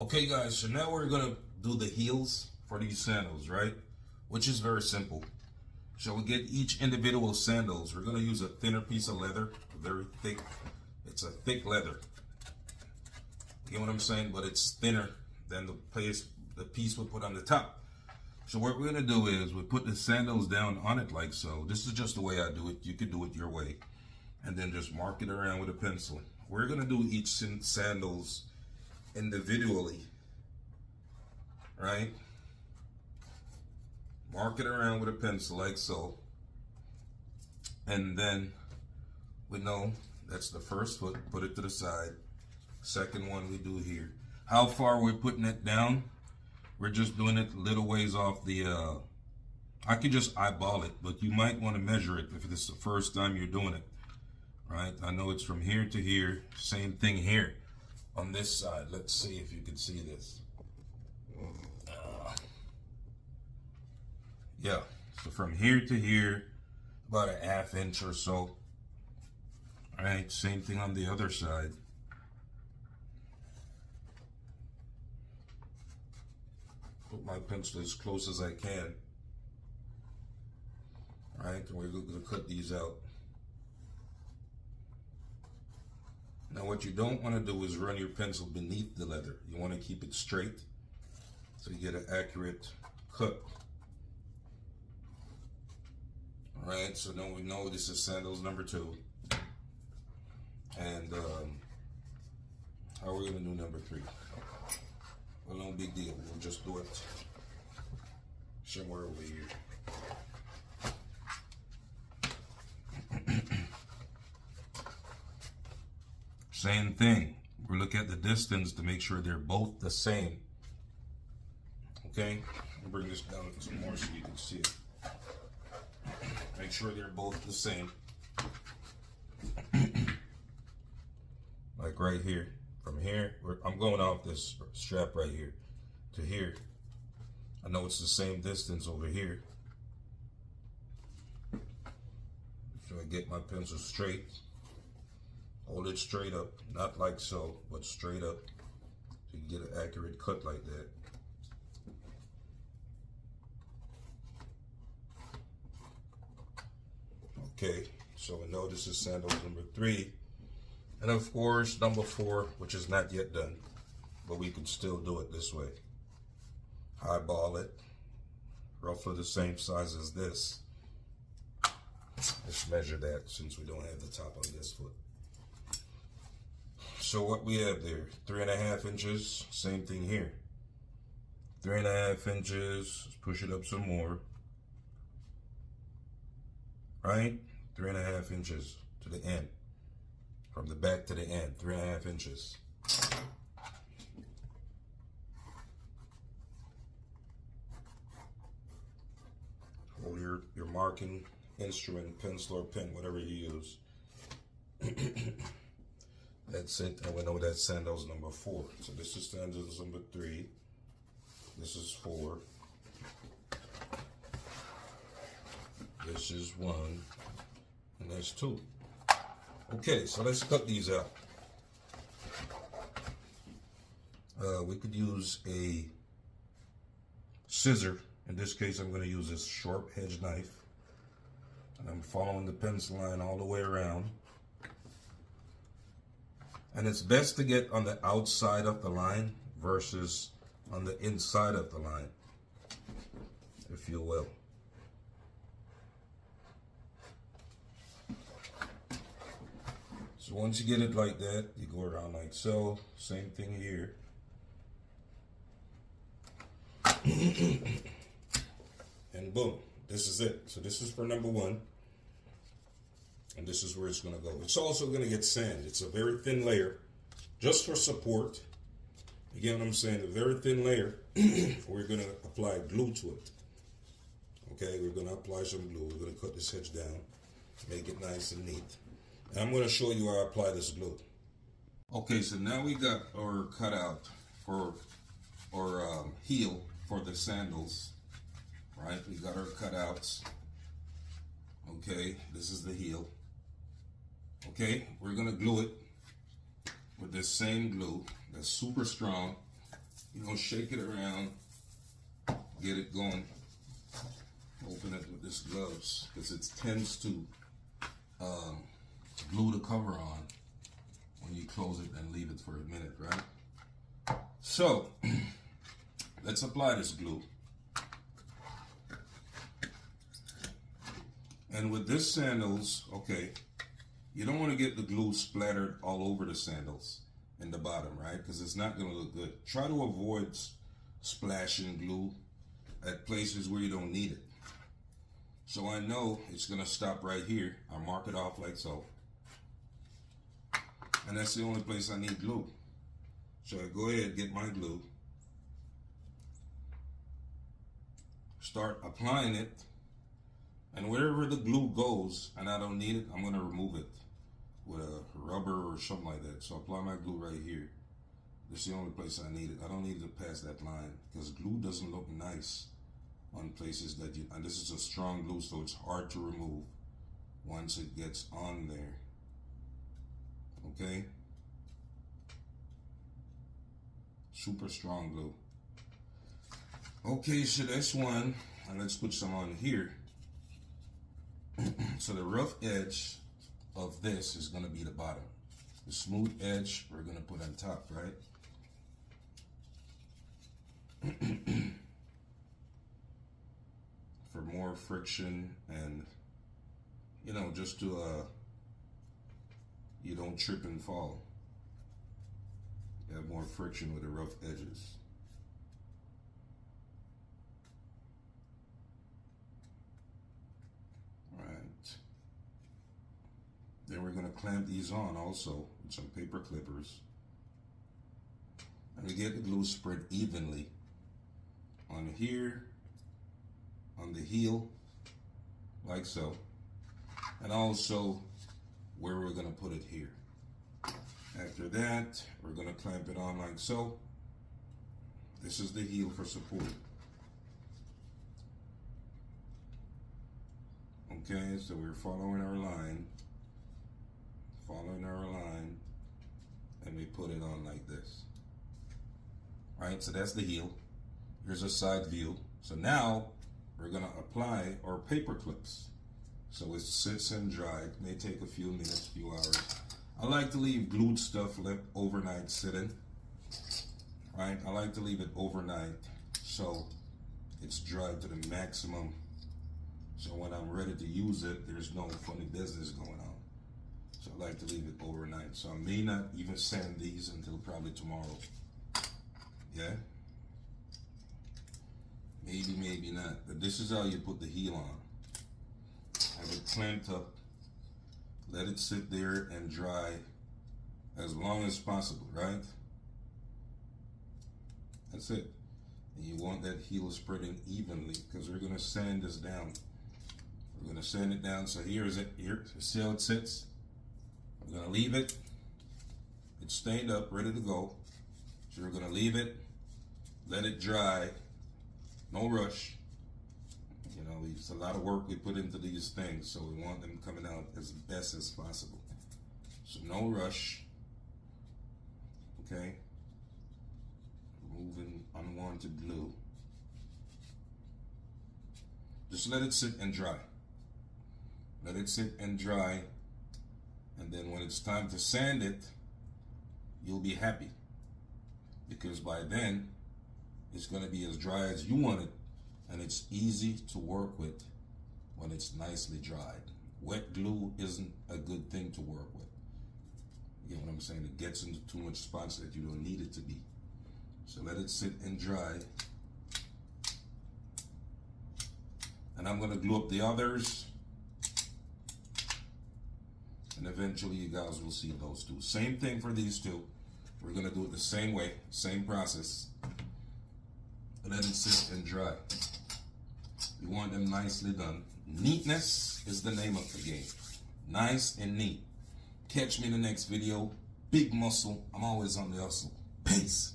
Okay guys, so now we're gonna do the heels for these sandals, right? Which is very simple. So we get each individual sandals. We're gonna use a thinner piece of leather, very thick. It's a thick leather. You get what I'm saying? But it's thinner than the piece we put on the top. So what we're gonna do is we put the sandals down on it like so. This is just the way I do it. You could do it your way. And then just mark it around with a pencil. We're gonna do each sandals individually, right? Mark it around with a pencil like so. And then we know that's the first foot, put it to the side. Second one we do here. How far we're putting it down? We're just doing it little ways off the, I could just eyeball it, but you might want to measure it if it's the first time you're doing it, right? I know it's from here to here, same thing here. On this side, let's see if you can see this. Yeah, so from here to here, about a ½ inch or so. All right, same thing on the other side. Put my pencil as close as I can. All right, and we're gonna cut these out. Now what you don't want to do is run your pencil beneath the leather. You want to keep it straight so you get an accurate cut. All right, so now we know this is sandals number 2. And how are we going to do number 3? Well, no big deal. We'll just do it somewhere over here. Same thing. We look at the distance to make sure they're both the same. Okay? I'll bring this down some more so you can see it. Make sure they're both the same. Like right here. From here, I'm going off this strap right here to here. I know it's the same distance over here. So I get my pencil straight. Hold it straight up, not like so, but straight up, so you can get an accurate cut like that. Okay, so we know this is sandals number 3. And of course, number 4, which is not yet done, but we can still do it this way. Eyeball it, roughly the same size as this. Let's measure that since we don't have the top on this foot. So what we have there, 3½ inches, same thing here. 3½ inches, let's push it up some more. Right? 3½ inches to the end. From the back to the end, 3½ inches. Hold your marking instrument, pencil or pen, whatever you use. That's it, and we know that's sandals number 4. So this is sandals number 3. This is 4. This is 1. And that's 2. Okay, so let's cut these out. We could use a scissor. In this case, I'm going to use this sharp edge knife. And I'm following the pencil line all the way around. And it's best to get on the outside of the line versus on the inside of the line, if you will. So once you get it like that, you go around like so. Same thing here. And boom, this is it. So this is for number 1. And this is where it's going to go. It's also going to get sand. It's a very thin layer, just for support. You get what I'm saying? A very thin layer. We're going to apply glue to it. Okay, we're going to apply some glue. We're going to cut this edge down, make it nice and neat. And I'm going to show you how I apply this glue. Okay, so now we got our cutout for our heel for the sandals. Right, we got our cutouts. Okay, this is the heel. Okay, we're gonna glue it with this same glue that's super strong. shake it around, get it going. Open it with this gloves because it tends to glue the cover on when you close it and leave it for a minute, right? So let's apply this glue. And with this sandals, okay, you don't want to get the glue splattered all over the sandals in the bottom, right? Because it's not going to look good. Try to avoid splashing glue at places where you don't need it. So I know it's going to stop right here. I mark it off like so. And that's the only place I need glue. So I go ahead, get my glue. Start applying it. And wherever the glue goes and I don't need it, I'm going to remove it with a rubber or something like that. So apply my glue right here. This is the only place I need it. I don't need to pass that line because glue doesn't look nice on places that you, and this is a strong glue, so it's hard to remove once it gets on there. Okay? Super strong glue. Okay, so that's one. And let's put some on here. So the rough edge of this is going to be the bottom. The smooth edge we're going to put on top, right? For more friction and, just to, you don't trip and fall. You have more friction with the rough edges. Then we're going to clamp these on also with some paper clippers. And we get the glue spread evenly on here, on the heel, like so. And also where we're going to put it here. After that, we're going to clamp it on like so. This is the heel for support. Okay, so we're following our line. And we put it on like this. Alright, so that's the heel. Here's a side view. So now we're gonna apply our paper clips. So it sits and dries. It may take a few minutes, few hours. I like to leave glued stuff left overnight sitting. Right? I like to leave it overnight so it's dried to the maximum. So when I'm ready to use it, there's no funny business going on. So I like to leave it overnight. So I may not even sand these until probably tomorrow. Yeah? Maybe, maybe not. But this is how you put the heel on. Have it clamped up. Let it sit there and dry as long as possible, right? That's it. And you want that heel spreading evenly because we're going to sand this down. We're going to sand it down. So here's it. Here, see how it sits? We're going to leave it. It's stained up, ready to go. So we're going to leave it, let it dry, no rush. It's a lot of work we put into these things, so we want them coming out as best as possible. So no rush. Okay. Removing unwanted glue. Just let it sit and dry. Let it sit and dry. And then when it's time to sand it, you'll be happy. Because by then, it's going to be as dry as you want it. And it's easy to work with when it's nicely dried. Wet glue isn't a good thing to work with. You know what I'm saying? It gets into too much spots that you don't need it to be. So let it sit and dry. And I'm going to glue up the others. And eventually you guys will see those two. Same thing for these two. We're going to do it the same way, same process. Let it sit and dry. We want them nicely done. Neatness is the name of the game. Nice and neat. Catch me in the next video. Big muscle. I'm always on the hustle. Peace.